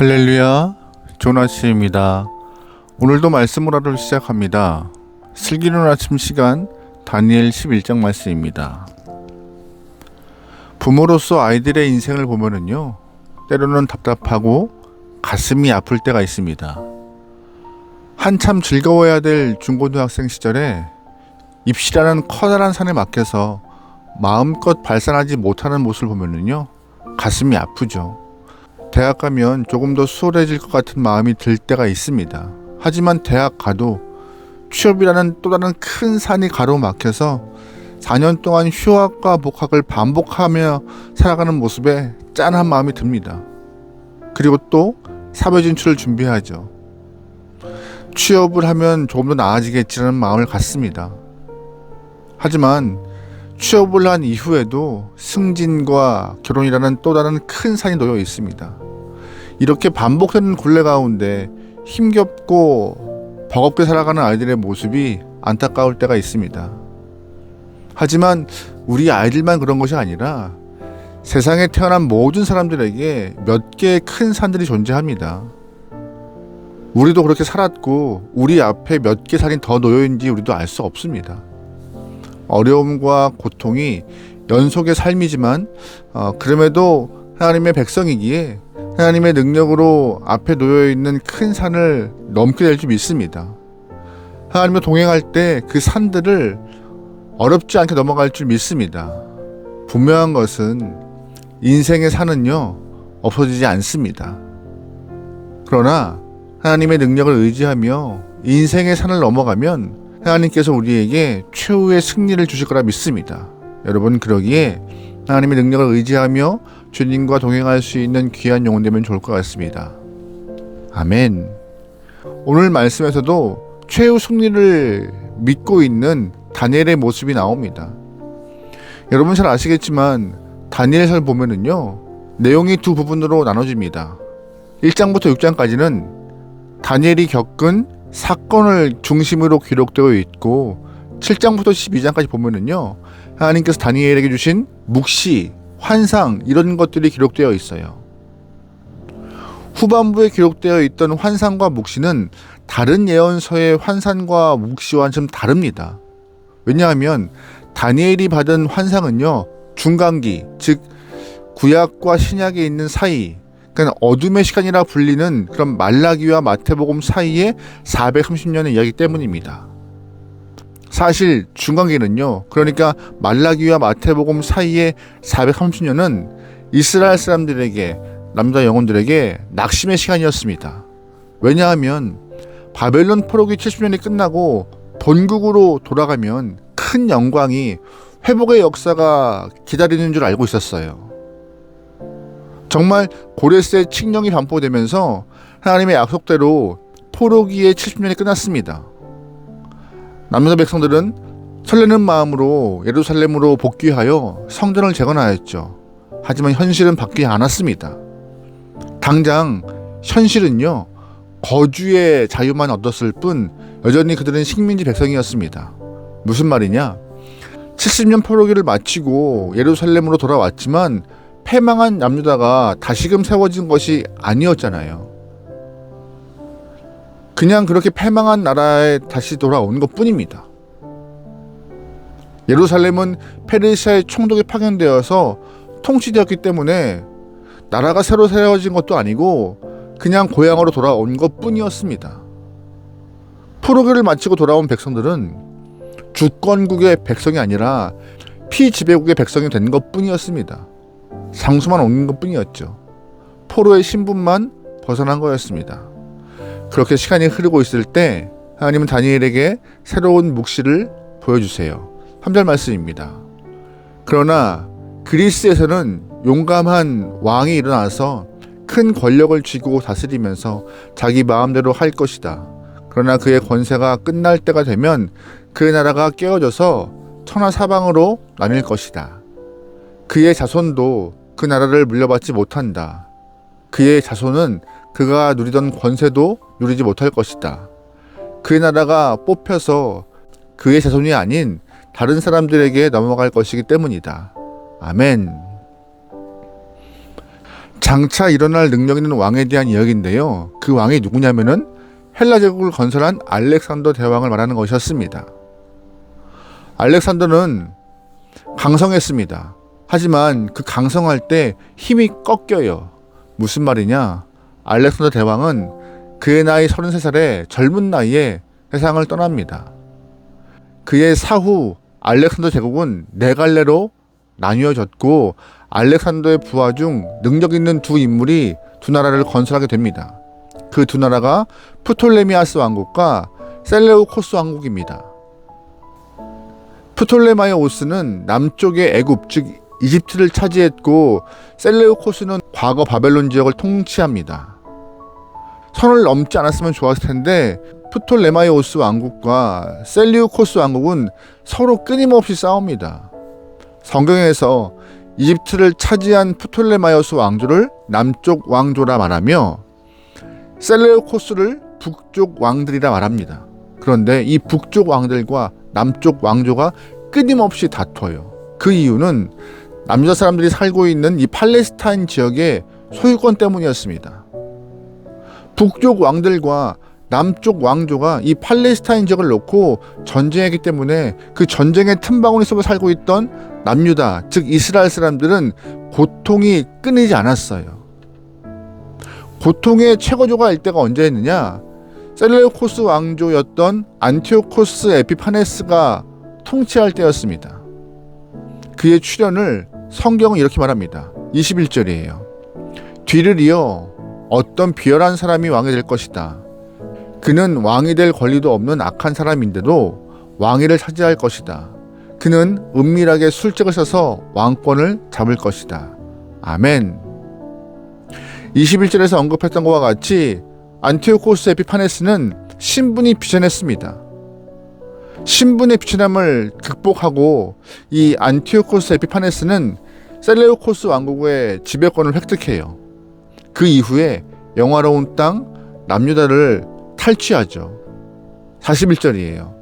할렐루야, 좋은 아침입니다. 오늘도 말씀을 하루 시작합니다. 슬기로운 아침 시간 다니엘 11장 말씀입니다. 부모로서 아이들의 인생을 보면은요, 때로는 답답하고 가슴이 아플 때가 있습니다. 한참 즐거워야 될 중고등학생 시절에 입시라는 커다란 산에 막혀서 마음껏 발산하지 못하는 모습을 보면은요, 가슴이 아프죠. 대학 가면 조금 더 수월해질 것 같은 마음이 들 때가 있습니다. 하지만 대학 가도 취업이라는 또 다른 큰 산이 가로막혀서 4년 동안 휴학과 복학을 반복하며 살아가는 모습에 짠한 마음이 듭니다. 그리고 또 사회 진출을 준비하죠. 취업을 하면 조금 더 나아지겠지라는 마음을 갖습니다. 하지만 취업을 한 이후에도 승진과 결혼이라는 또 다른 큰 산이 놓여 있습니다. 이렇게 반복되는 굴레 가운데 힘겹고 버겁게 살아가는 아이들의 모습이 안타까울 때가 있습니다. 하지만 우리 아이들만 그런 것이 아니라 세상에 태어난 모든 사람들에게 몇 개의 큰 산들이 존재합니다. 우리도 그렇게 살았고 우리 앞에 몇 개 산이 더 놓여 있는지 우리도 알 수 없습니다. 어려움과 고통이 연속의 삶이지만 그럼에도 하나님의 백성이기에 하나님의 능력으로 앞에 놓여있는 큰 산을 넘게 될 줄 믿습니다. 하나님과 동행할 때 그 산들을 어렵지 않게 넘어갈 줄 믿습니다. 분명한 것은 인생의 산은요, 없어지지 않습니다. 그러나 하나님의 능력을 의지하며 인생의 산을 넘어가면 하나님께서 우리에게 최후의 승리를 주실 거라 믿습니다. 여러분, 그러기에 하나님의 능력을 의지하며 주님과 동행할 수 있는 귀한 영혼 되면 좋을 것 같습니다. 아멘. 오늘 말씀에서도 최후 승리를 믿고 있는 다니엘의 모습이 나옵니다. 여러분 잘 아시겠지만 다니엘서를 보면은요, 내용이 두 부분으로 나눠집니다. 1장부터 6장까지는 다니엘이 겪은 사건을 중심으로 기록되어 있고 7장부터 12장까지 보면은요, 하나님께서 다니엘에게 주신 묵시, 환상 이런 것들이 기록되어 있어요. 후반부에 기록되어 있던 환상과 묵시는 다른 예언서의 환상과 묵시와는 좀 다릅니다. 왜냐하면 다니엘이 받은 환상은요, 중간기, 즉 구약과 신약에 있는 사이, 그러니까 어둠의 시간이라 불리는 그런 말라기와 마태복음 사이에 430년의 이야기 때문입니다. 사실 중간기는요, 그러니까 말라기와 마태복음 사이에 430년은 이스라엘 사람들에게, 남자 영혼들에게 낙심의 시간이었습니다. 왜냐하면 바벨론 포로기 70년이 끝나고 본국으로 돌아가면 큰 영광이, 회복의 역사가 기다리는 줄 알고 있었어요. 정말 고레스의 칙령이 반포되면서 하나님의 약속대로 포로기의 70년이 끝났습니다. 남유다 백성들은 설레는 마음으로 예루살렘으로 복귀하여 성전을 재건하였죠. 하지만 현실은 바뀌지 않았습니다. 당장 현실은요, 거주의 자유만 얻었을 뿐 여전히 그들은 식민지 백성이었습니다. 무슨 말이냐? 70년 포로기를 마치고 예루살렘으로 돌아왔지만 패망한 남유다가 다시금 세워진 것이 아니었잖아요. 그냥 그렇게 패망한 나라에 다시 돌아온 것 뿐입니다. 예루살렘은 페르시아의 총독에 파견되어서 통치되었기 때문에 나라가 새로 세워진 것도 아니고 그냥 고향으로 돌아온 것 뿐이었습니다. 포로기를 마치고 돌아온 백성들은 주권국의 백성이 아니라 피지배국의 백성이 된 것 뿐이었습니다. 장소만 옮긴 것 뿐이었죠. 포로의 신분만 벗어난 거였습니다. 그렇게 시간이 흐르고 있을 때 하나님은 다니엘에게 새로운 묵시를 보여주세요. 3절 말씀입니다. 그러나 그리스에서는 용감한 왕이 일어나서 큰 권력을 쥐고 다스리면서 자기 마음대로 할 것이다. 그러나 그의 권세가 끝날 때가 되면 그 나라가 깨어져서 천하사방으로 나뉠 것이다. 그의 자손도 그 나라를 물려받지 못한다. 그의 자손은 그가 누리던 권세도 누리지 못할 것이다. 그의 나라가 뽑혀서 그의 자손이 아닌 다른 사람들에게 넘어갈 것이기 때문이다. 아멘. 장차 일어날 능력 있는 왕에 대한 이야기인데요. 그 왕이 누구냐면은 헬라 제국을 건설한 알렉산더 대왕을 말하는 것이었습니다. 알렉산더는 강성했습니다. 하지만 그 강성할 때 힘이 꺾여요. 무슨 말이냐? 알렉산더 대왕은 그의 나이 33살에 젊은 나이에 세상을 떠납니다. 그의 사후 알렉산더 제국은 네 갈래로 나뉘어졌고 알렉산더의 부하 중 능력 있는 두 인물이 두 나라를 건설하게 됩니다. 그 두 나라가 프톨레미아스 왕국과 셀레우코스 왕국입니다. 프톨레마이오스는 남쪽의 애굽 즉 이집트를 차지했고 셀레우코스는 과거 바벨론 지역을 통치합니다. 선을 넘지 않았으면 좋았을 텐데 프톨레마이오스 왕국과 셀레우코스 왕국은 서로 끊임없이 싸웁니다. 성경에서 이집트를 차지한 프톨레마이오스 왕조를 남쪽 왕조라 말하며 셀레우코스를 북쪽 왕들이라 말합니다. 그런데 이 북쪽 왕들과 남쪽 왕조가 끊임없이 다퉈요. 그 이유는 남유다 사람들이 살고 있는 이 팔레스타인 지역의 소유권 때문이었습니다. 북쪽 왕들과 남쪽 왕조가 이 팔레스타인 지역을 놓고 전쟁했기 때문에 그 전쟁의 틈바구니 속에 살고 있던 남유다, 즉 이스라엘 사람들은 고통이 끊이지 않았어요. 고통의 최고조가 일때가 언제였느냐? 셀레우코스 왕조였던 안티오코스 에피파네스가 통치할 때였습니다. 그의 출현을 성경은 이렇게 말합니다. 21절이에요. 뒤를 이어 어떤 비열한 사람이 왕이 될 것이다. 그는 왕이 될 권리도 없는 악한 사람인데도 왕위를 차지할 것이다. 그는 은밀하게 술책을 써서 왕권을 잡을 것이다. 아멘. 21절에서 언급했던 것과 같이 안티오코스 에피파네스는 신분이 비천했습니다. 신분의 비천함을 극복하고 이 안티오코스 에피파네스는 셀레우코스 왕국의 지배권을 획득해요. 그 이후에 영화로운 땅 남유다를 탈취하죠. 41절이에요.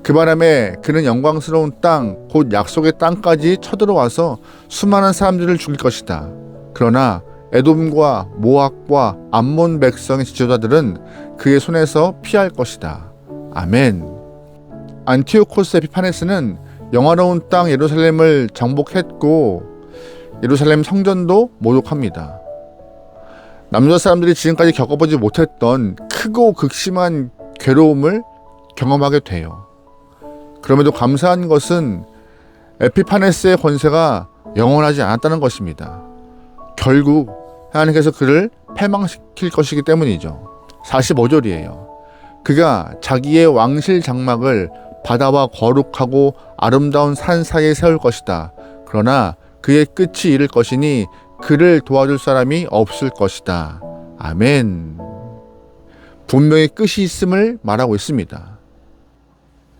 그 바람에 그는 영광스러운 땅, 곧 약속의 땅까지 쳐들어와서 수많은 사람들을 죽일 것이다. 그러나 에돔과 모압과 암몬 백성의 지도자들은 그의 손에서 피할 것이다. 아멘. 안티오코스 에피파네스는 영화로운 땅 예루살렘을 정복했고 예루살렘 성전도 모독합니다. 남유다 사람들이 지금까지 겪어보지 못했던 크고 극심한 괴로움을 경험하게 돼요. 그럼에도 감사한 것은 에피파네스의 권세가 영원하지 않았다는 것입니다. 결국 하나님께서 그를 패망시킬 것이기 때문이죠. 45절이에요. 그가 자기의 왕실 장막을 바다와 거룩하고 아름다운 산 사이에 세울 것이다. 그러나 그의 끝이 이를 것이니 그를 도와줄 사람이 없을 것이다. 아멘. 분명히 끝이 있음을 말하고 있습니다.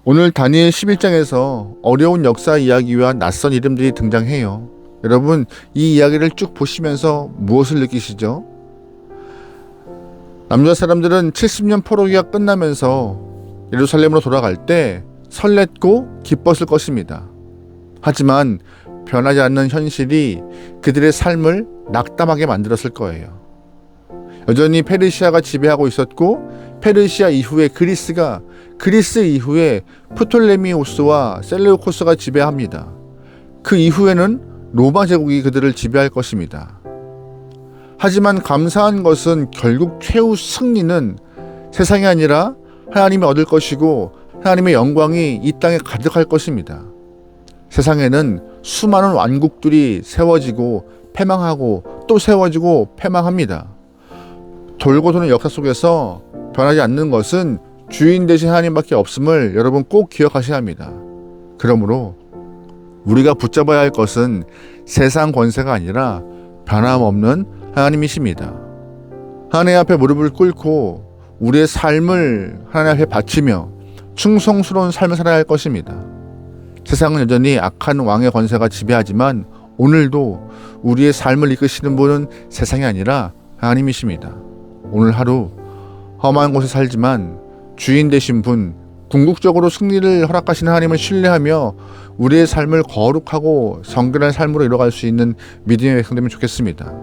오늘 다니엘 11장에서 어려운 역사 이야기와 낯선 이름들이 등장해요. 여러분, 이 이야기를 쭉 보시면서 무엇을 느끼시죠? 남유다 사람들은 70년 포로기가 끝나면서 예루살렘으로 돌아갈 때 설렜고 기뻤을 것입니다. 하지만 변하지 않는 현실이 그들의 삶을 낙담하게 만들었을 거예요. 여전히 페르시아가 지배하고 있었고 페르시아 이후에 그리스 이후에 프톨레미오스와 셀레우코스가 지배합니다. 그 이후에는 로마 제국이 그들을 지배할 것입니다. 하지만 감사한 것은 결국 최후 승리는 세상이 아니라 하나님이 얻을 것이고 하나님의 영광이 이 땅에 가득할 것입니다. 세상에는 수많은 왕국들이 세워지고 패망하고 또 세워지고 패망합니다. 돌고 도는 역사 속에서 변하지 않는 것은 주인 되신 하나님밖에 없음을 여러분 꼭 기억하셔야 합니다. 그러므로 우리가 붙잡아야 할 것은 세상 권세가 아니라 변함없는 하나님이십니다. 하나님 앞에 무릎을 꿇고 우리의 삶을 하나님 앞에 바치며 충성스러운 삶을 살아야 할 것입니다. 세상은 여전히 악한 왕의 권세가 지배하지만 오늘도 우리의 삶을 이끄시는 분은 세상이 아니라 하나님이십니다. 오늘 하루 험한 곳에 살지만 주인 되신 분, 궁극적으로 승리를 허락하시는 하나님을 신뢰하며 우리의 삶을 거룩하고 정결한 삶으로 이뤄갈 수 있는 믿음의 백성 되면 좋겠습니다.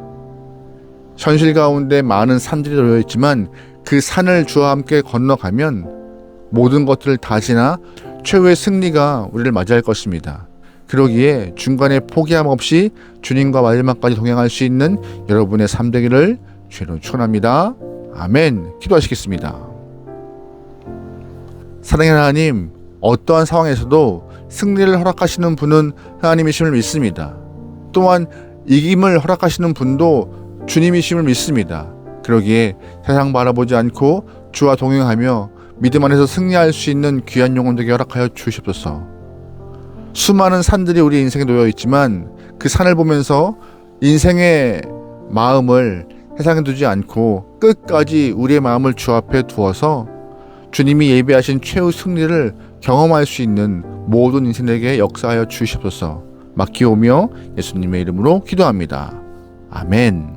현실 가운데 많은 산들이 놓여 있지만 그 산을 주와 함께 건너가면 모든 것들을 다 지나 최후의 승리가 우리를 맞이할 것입니다. 그러기에 중간에 포기함 없이 주님과 마지막까지 동행할 수 있는 여러분의 삶 되기를 주로 축원합니다. 아멘. 기도하시겠습니다. 사랑의 하나님, 어떠한 상황에서도 승리를 허락하시는 분은 하나님이심을 믿습니다. 또한 이김을 허락하시는 분도 주님이심을 믿습니다. 그러기에 세상 바라보지 않고 주와 동행하며 믿음 안에서 승리할 수 있는 귀한 영혼 되게 허락하여 주시옵소서. 수많은 산들이 우리 인생에 놓여 있지만 그 산을 보면서 인생의 마음을 세상에 두지 않고 끝까지 우리의 마음을 주 앞에 두어서 주님이 예비하신 최후 승리를 경험할 수 있는 모든 인생에게 역사하여 주시옵소서. 맡기오며 예수님의 이름으로 기도합니다. 아멘.